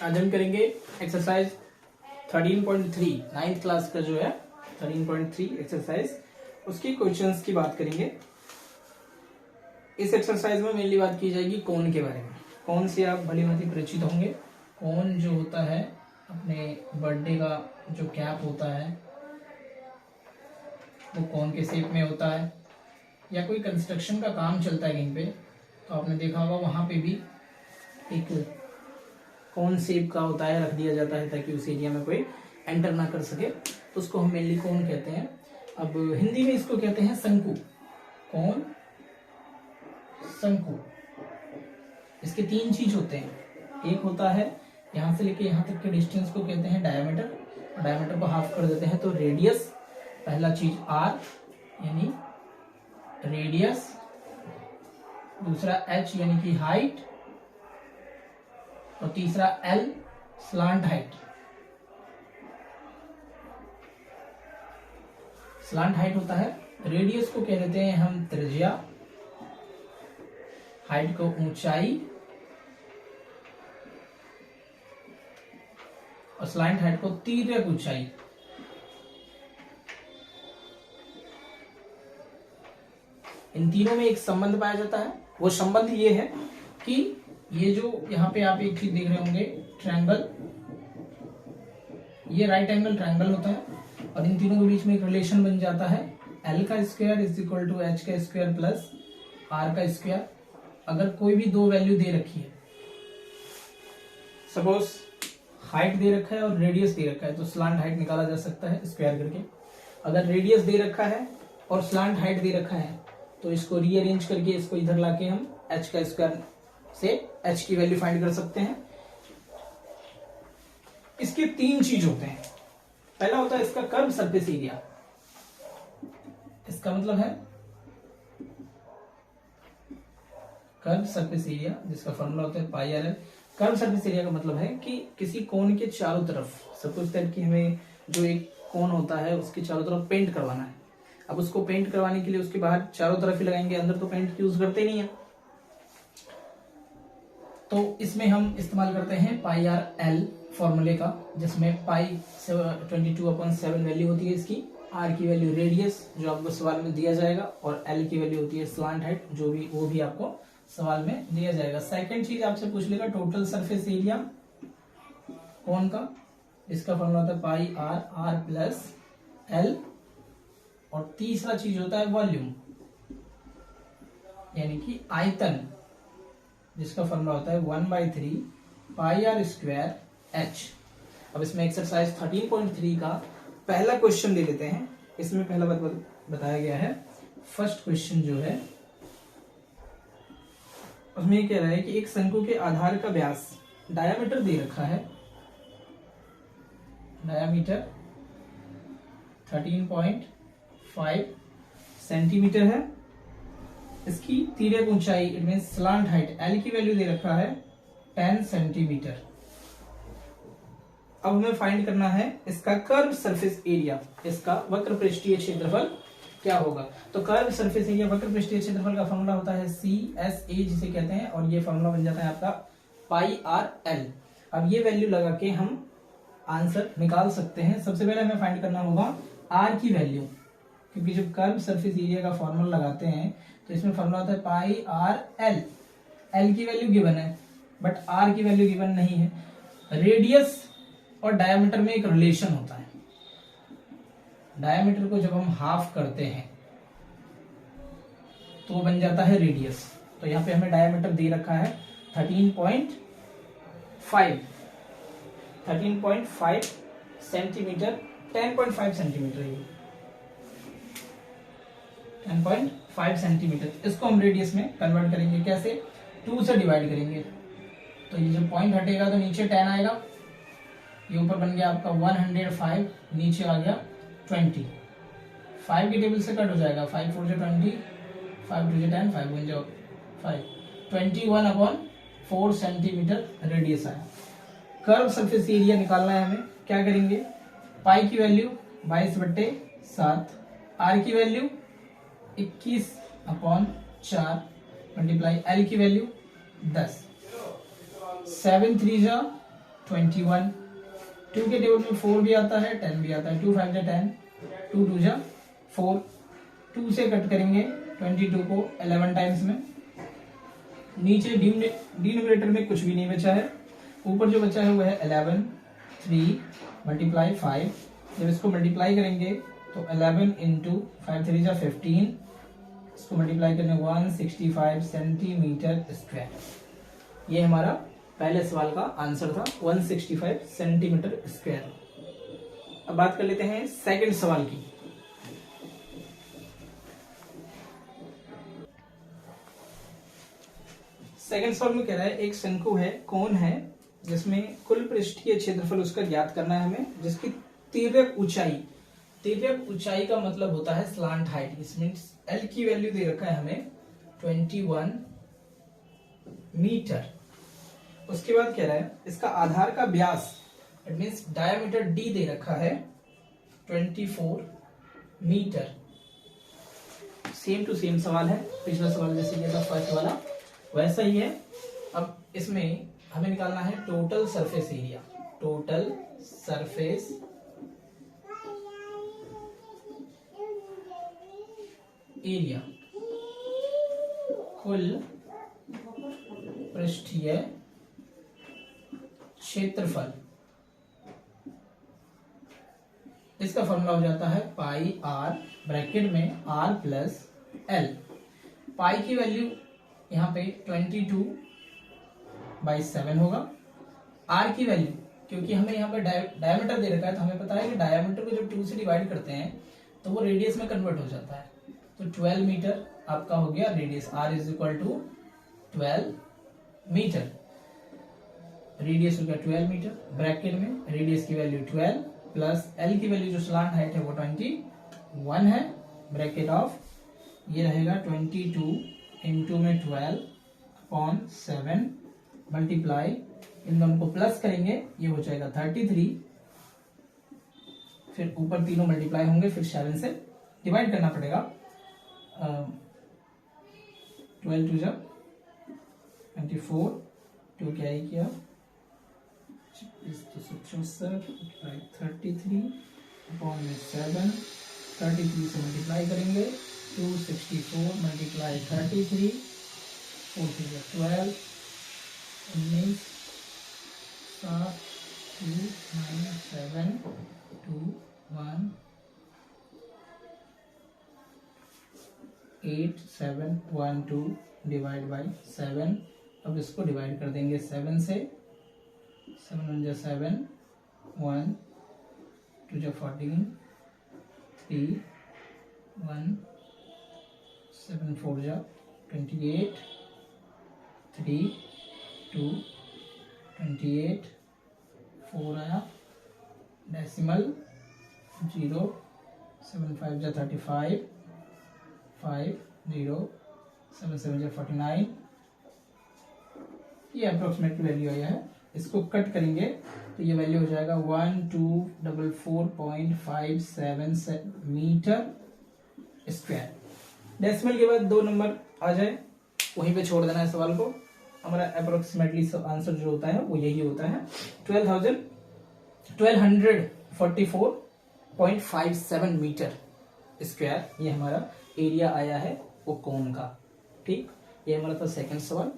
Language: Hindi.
आज हम करेंगे एक्सरसाइज 13.3 नाइन्थ क्लास का जो है 13.3 एक्सरसाइज, उसकी क्वेश्चंस की बात करेंगे। इस एक्सरसाइज में मेनली बात की जाएगी कोन के बारे में। कोन से आप भली भांति परिचित होंगे। कोन जो होता है अपने बर्थडे का जो कैप होता है वो कोन के शेप में होता है, या कोई कंस्ट्रक्शन का काम चलता है कहीं पे तो आपने देखा होगा वहां पे भी एक कोन शेप का होता है, रख दिया जाता है ताकि उस एरिया में कोई एंटर ना कर सके, तो उसको हम मेनली कोन कहते हैं। अब हिंदी में इसको कहते हैं शंकु। कोन, शंकु। इसके तीन चीज होते हैं। एक होता है यहां से लेके यहां तक के डिस्टेंस को कहते हैं डायमीटर। डायमीटर को हाफ कर देते हैं तो रेडियस। पहला चीज आर यानी रेडियस, दूसरा एच यानी कि हाइट, और तीसरा L slant height. Slant height होता है। रेडियस को कह देते हैं हम त्रिज्या, हाइट को ऊंचाई, और स्लांट हाइट को तिर्यक ऊंचाई। इन तीनों में एक संबंध पाया जाता है। वो संबंध ये है कि ये जो यहाँ पे आप एक चीज देख रहे होंगे ट्रायंगल, ये राइट एंगल ट्रायंगल होता है, और इन तीनों के बीच में एक रिलेशन बन जाता है एल का square is equal to H का स्क्वायर प्लस आर का स्क्वायर। अगर कोई भी दो वैल्यू दे रखी है, सपोज हाइट दे रखा है और रेडियस दे रखा है, तो स्लांट हाइट निकाला जा सकता है स्क्वायर करके। अगर रेडियस दे रखा है और स्लांट हाइट दे रखा है तो इसको रीअरेंज करके इसको इधर लाके हम एच का स्क्वायर से एच की वैल्यू फाइंड कर सकते हैं। इसके तीन चीज होते हैं। पहला होता है इसका कर्व सरफेस एरिया। इसका मतलब है कर्व सरफेस एरिया, जिसका फॉर्मूला होता है pi r l. Curve surface area का मतलब है कि किसी कोन के चारों तरफ, सपोज दैट कि हमें जो एक कोन होता है उसके चारों तरफ पेंट करवाना है। अब उसको पेंट करवाने के लिए उसके बाहर चारों तरफ ही लगाएंगे, अंदर तो पेंट यूज करते नहीं है, तो इसमें हम इस्तेमाल करते हैं पाई आर एल फॉर्मूले का, जिसमें पाई 22/7 वैल्यू होती है इसकी, आर की वैल्यू रेडियस जो आपको सवाल में दिया जाएगा, और एल की वैल्यू होती है स्लांट हाइट जो भी वो भी आपको सवाल में दिया जाएगा। सेकंड चीज आपसे पूछ लेगा टोटल सरफेस एरिया कोन का, इसका फॉर्मूला होता है pi are, are plus L, और तीसरा चीज होता है वॉल्यूम यानी कि आयतन, जिसका फॉर्मूला होता है 1/3 पाई आर स्क्वायर एच। अब इसमें एक्सरसाइज 13.3 का पहला क्वेश्चन दे लेते हैं। इसमें पहला बताया गया है। फर्स्ट क्वेश्चन जो है उसमें ये कह रहा है कि एक शंकु के आधार का व्यास, डायामीटर दे रखा है, डायामीटर 13.5 सेंटीमीटर है। इसकी तिर्यक ऊंचाई it mean slant height L की वैल्यू दे रखा है 10 सेंटीमीटर। अब हमें फाइंड करना है इसका कर्व सरफेस एरिया, इसका वक्र पृष्ठीय क्षेत्रफल क्या होगा। तो कर्व सरफेस एरिया वक्र पृष्ठीय क्षेत्रफल का फॉर्मूला होता है CSA जिसे कहते हैं, और ये फॉर्मूला बन जाता है आपका पाई आर एल। अब ये वैल्यू लगा के हम आंसर निकाल सकते हैं। सबसे पहले हमें फाइंड करना होगा आर की वैल्यू, क्योंकि जब कर्व सरफेस एरिया का फॉर्मूला लगाते हैं तो इसमें फॉर्मूला होता है पाई आर एल। एल की वैल्यू गिवन है बट आर की वैल्यू गिवन नहीं है। रेडियस और डायमीटर में एक रिलेशन होता है। डायमीटर को जब हम हाफ करते हैं तो वो बन जाता है रेडियस। तो यहाँ पे हमें डायमीटर दे रखा है 13.5 सेंटीमीटर, 10.5 सेंटीमीटर, ये 10.5 सेंटीमीटर। इसको हम रेडियस में कन्वर्ट करेंगे कैसे, 2 से डिवाइड करेंगे, तो ये जो पॉइंट हटेगा तो नीचे 10 आएगा, ये ऊपर बन गया आपका 105, नीचे आ गया 20। 5 की टेबल से कट हो जाएगा, 5 4 से 20, 5 2 से 10, 5 बन जाओ 5, 21/4 सेंटीमीटर रेडियस आया। कर्व सरफेस एरिया निकालना है हमें, क्या करेंगे, पाई की वैल्यू 22/7, आर की वैल्यू 21/4 मल्टीप्लाई एल की वैल्यू 10, 7 3 जा 21, 2 के टेबल में 4 भी आता है, 10 भी आता है, 2 5 10, 2 2 जा 4, 2 से कट करेंगे 22 को 11 टाइम्स में, नीचे डिनोमिनेटर में कुछ भी नहीं बचा है, ऊपर जो बचा है वो है 11, 3 मल्टीप्लाई 5, जब इसको मल्टीप्लाई करेंगे तो 11 इंटू 5 3 जा 15, इसको मल्टीप्लाई करने 165 सेंटीमीटर स्क्वायर। ये हमारा पहले सवाल का आंसर था, 165 सेंटीमीटर स्क्वायर। अब बात कर लेते हैं सेकंड सवाल की। सेकंड सवाल में कह रहा है एक शंकु है, कोन है, जिसमें कुल पृष्ठीय क्षेत्रफल उसका ज्ञात करना है हमें, जिसकी तिर्यक ऊंचाई का मतलब होता है स्लांट हाइट। इसमें एल की वैल्यू दे रखा है हमें 21 मीटर। उसके बाद कह रहा है इसका आधार का व्यास, इट मींस डायमीटर डी दे रखा है 24 मीटर। सेम टू सेम सवाल है, पिछला सवाल जैसे किया था फर्स्ट वाला वैसा ही है। अब इसमें हमें निकालना है total surface area. Total surface area, कुल पृष्ठीय क्षेत्रफल, इसका फॉर्मूला हो जाता है पाई आर, ब्रैकेट में आर प्लस एल। पाई की वैल्यू यहाँ पे 22/7 होगा। आर की वैल्यू, क्योंकि हमें यहाँ पे डायमीटर दे रखा है तो हमें पता है कि डायमीटर को जब 2 से डिवाइड करते हैं तो वो रेडियस में कन्वर्ट हो जाता है, तो 12 मीटर आपका हो गया radius. R is equal to 12 metre, radius हो गया 12 मीटर, ब्रैकेट में रेडियस की वैल्यू 12 प्लस एल की वैल्यू जो स्लांट हाइट है वो 21 है, ब्रैकेट ऑफ ये रहेगा 22 इंटू में 12/7 मल्टीप्लाई, इन दोनों को प्लस करेंगे ये हो जाएगा 33, फिर ऊपर तीनों मल्टीप्लाई होंगे, फिर 7 से डिवाइड करना पड़ेगा। 12 2 जा 24, 2 कैरी किया 33/7, 33 से मल्टीप्लाई करेंगे 264 मल्टीप्लाई 33, 4 12, 19 7 2 9 7 2 1 8 7 1 2 डिवाइड बाई 7। अब इसको डिवाइड कर देंगे 7 से, 7 1 जा 7, 1 2 जा 14, 3 1 7 4 जा 28, 3 2 28, 4 आया डेसिमल 0, 7 5 जा 35, 5 0 7 7 जा 49, ये अप्रोक्सीमेट वैल्यू आया है। इसको कट करेंगे तो ये वैल्यू हो जाएगा 1244.57 मीटर स्क्वायर। डेसिमल के बाद 2 नंबर आ जाए वहीं पे छोड़ देना है सवाल को। हमारा अप्रोक्सीमेटली आंसर जो होता है वो यही होता है 1244.57 मीटर स्क्वायर। ये हमारा एरिया आया है वो कोन का। ठीक, ये हमारा था सेकंड सवाल।